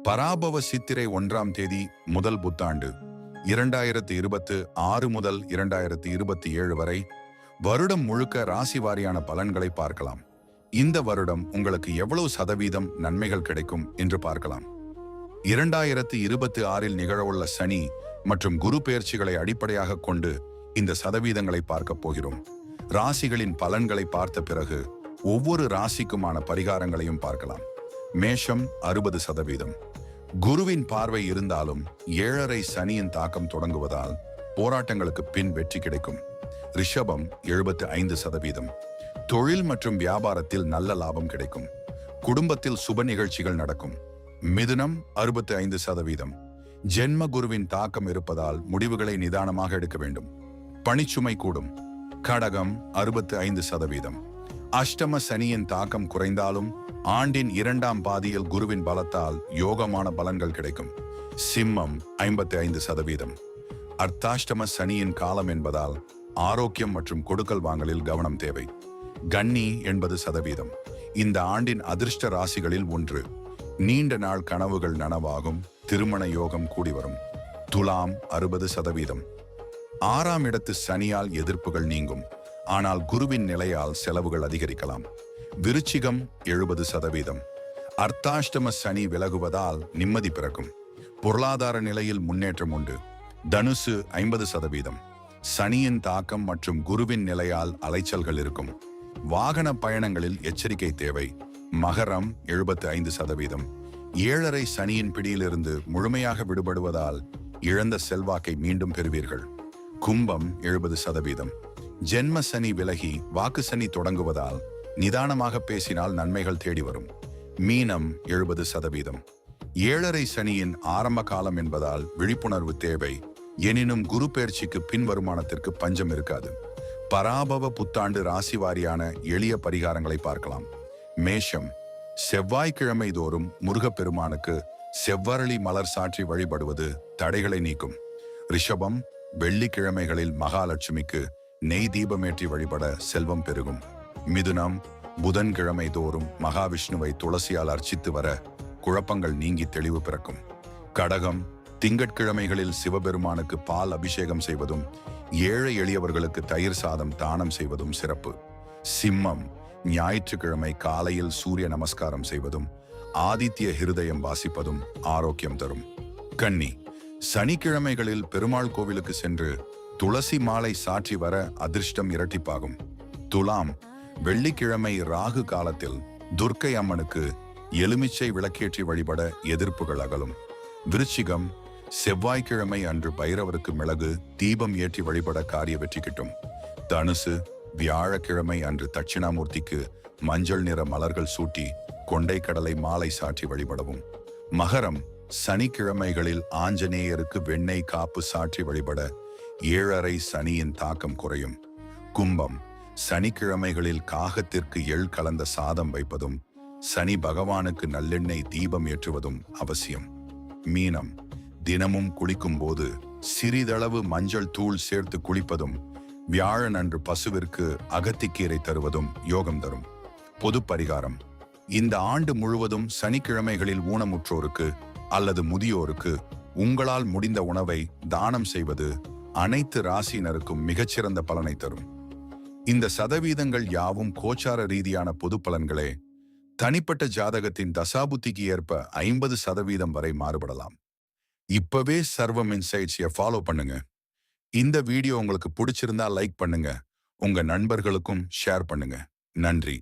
பராபவ சித்திரை 1ஆம் தேதி முதல் புத்தாண்டு 2026 முதல் 2027 வரை வருடம் முழுக்க ராசி வாரியான பலன்களை பார்க்கலாம். இந்த வருடம் உங்களுக்கு எவ்வளவு சதவீதம் நன்மைகள் கிடைக்கும் என்று பார்க்கலாம். 2026இல் நிகழவுள்ள சனி மற்றும் குரு பெயர்ச்சிகளை அடிப்படையாக கொண்டு இந்த சதவீதங்களை பார்க்க போகிறோம். ராசிகளின் பலன்களை பார்த்த பிறகு ஒவ்வொரு ராசிக்குமான பரிகாரங்களையும் பார்க்கலாம். மேஷம் 60%. குருவின் பார்வை இருந்தாலும் 7.5 சனியின் தாக்கம் தொடங்குவதால் போராட்டங்களுக்கு பின் வெற்றி கிடைக்கும். ரிஷபம் 75%. தொழில் மற்றும் வியாபாரத்தில் நல்ல லாபம் கிடைக்கும். குடும்பத்தில் சுப நிகழ்ச்சிகள் நடக்கும். மிதுனம் 65%. ஜென்ம குருவின் தாக்கம் இருப்பதால் முடிவுகளை நிதானமாக எடுக்க வேண்டும். பணிச்சுமை கூடும். கடகம் 65%. அஷ்டம சனியின் தாக்கம் குறைந்தாலும் ஆண்டின் 2ஆம் பாதியில் குருவின் பலத்தால் யோகமான பலன்கள் கிடைக்கும். சிம்மம் 55%. அர்த்தாஷ்டம சனியின் காலம் என்பதால் ஆரோக்கியம் மற்றும் கொடுக்கல் வாங்கலில் கவனம் தேவை. கன்னி 80%. இந்த ஆண்டின் அதிர்ஷ்ட ராசிகளில் ஒன்று. நீண்ட நாள் கனவுகள் நனவாகும். திருமண யோகம் கூடி வரும். துலாம் 60%. 6ஆம் இடத்து சனியால் எதிர்ப்புகள் நீங்கும். ஆனால் குருவின் நிலையால் செலவுகள் அதிகரிக்கலாம். விருச்சிகம் 70%. அர்த்தாஷ்டம சனி விலகுவதால் நிம்மதி பிறக்கும். பொருளாதார நிலையில் முன்னேற்றம் உண்டு. தனுசு 50%. சனியின் தாக்கம் மற்றும் குருவின் நிலையால் அலைச்சல்கள் இருக்கும். வாகன பயணங்களில் எச்சரிக்கை தேவை. மகரம் 75%. 7.5 சனியின் பிடியிலிருந்து முழுமையாக விடுபடுவதால் இழந்த செல்வாக்கை மீண்டும் பெறுவீர்கள். கும்பம் 70%. ஜென்ம சனி விலகி வாக்கு சனி தொடங்குவதால் நிதானமாக பேசினால் நன்மைகள் தேடி வரும். மீனம் 70%. 7.5 சனியின் ஆரம்ப காலம் என்பதால் விழிப்புணர்வு தேவை. எனினும் குரு பெயர்ச்சிக்கு பின் வருமானத்திற்கு பஞ்சம் இருக்காது. பராபவ புத்தாண்டு ராசி வாரியான எளிய பரிகாரங்களை பார்க்கலாம். மேஷம் செவ்வாய்க்கிழமை தோறும் முருகப்பெருமானுக்கு செவ்வரளி மலர் சாற்றி வழிபடுவது தடைகளை நீக்கும். ரிஷபம் வெள்ளிக்கிழமைகளில் மகாலட்சுமிக்கு நெய் தீபமேற்றி வழிபட செல்வம் பெருகும். மிதுனம் புதன்கிழமை தோறும் மகாவிஷ்ணுவை துளசியால் அர்ச்சித்து வர குழப்பங்கள் நீங்கி தெளிவு பிறக்கும். கடகம் திங்கட்கிழமைகளில் சிவபெருமானுக்கு பால் அபிஷேகம் செய்வதும் ஏழை எளியவர்களுக்கு தயிர் சாதம் தானம் செய்வதும் சிறப்பு. சிம்மம் ஞாயிற்றுக்கிழமை காலையில் சூரிய நமஸ்காரம் செய்வதும் ஆதித்ய ஹிருதயம் வாசிப்பதும் ஆரோக்கியம் தரும். கன்னி சனிக்கிழமைகளில் பெருமாள் கோவிலுக்கு சென்று துளசி மாலை சாற்றி வர அதிர்ஷ்டம் இரட்டிப்பாகும். துலாம் வெள்ளிக்கிழமை ராகு காலத்தில் துர்க்கை அம்மனுக்கு எலுமிச்சை விளக்கேற்றி வழிபட எதிர்ப்புகள் அகலும். விருச்சிகம் செவ்வாய்க்கிழமை அன்று பைரவருக்கு மிளகு தீபம் ஏற்றி வழிபட காரிய வெற்றி கிட்டும். தனுசு வியாழக்கிழமை அன்று தட்சிணாமூர்த்திக்கு மஞ்சள் நிற மலர்கள் சூட்டி கொண்டை கடலை மாலை சாற்றி வழிபடவும். மகரம் சனிக்கிழமைகளில் ஆஞ்சநேயருக்கு வெண்ணெய் காப்பு சாற்றி வழிபட 7.5 சனியின் தாக்கம் குறையும். கும்பம் சனிக்கிழமைகளில் காகத்திற்கு எள் கலந்த சாதம் வைப்பதும் சனி பகவானுக்கு நல்லெண்ணெய் தீபம் ஏற்றுவதும் அவசியம். மீனம் தினமும் குளிக்கும் போது சிறிதளவு மஞ்சள் தூள் சேர்த்து குளிப்பதும் வியாழன் அன்று பசுவிற்கு அகத்திக்கீரை தருவதும் யோகம் தரும். பொது பரிகாரம்: இந்த ஆண்டு முழுவதும் சனிக்கிழமைகளில் ஊனமுற்றோருக்கு அல்லது முதியோருக்கு உங்களால் முடிந்த உணவை தானம் செய்வது அனைத்து ராசியினருக்கும் மிகச்சிறந்த பலனை தரும். இந்த சதவீதங்கள் யாவும் கோச்சார ரீதியான பொது பலன்களே. தனிப்பட்ட ஜாதகத்தின் தசாபுத்திக்கு ஏற்ப 50% வரை மாறுபடலாம். இப்பவே சர்வம் இன்சைட்ஸை ஃபாலோ பண்ணுங்க. இந்த வீடியோ உங்களுக்கு பிடிச்சிருந்தா லைக் பண்ணுங்க. உங்க நண்பர்களுக்கும் ஷேர் பண்ணுங்க. நன்றி.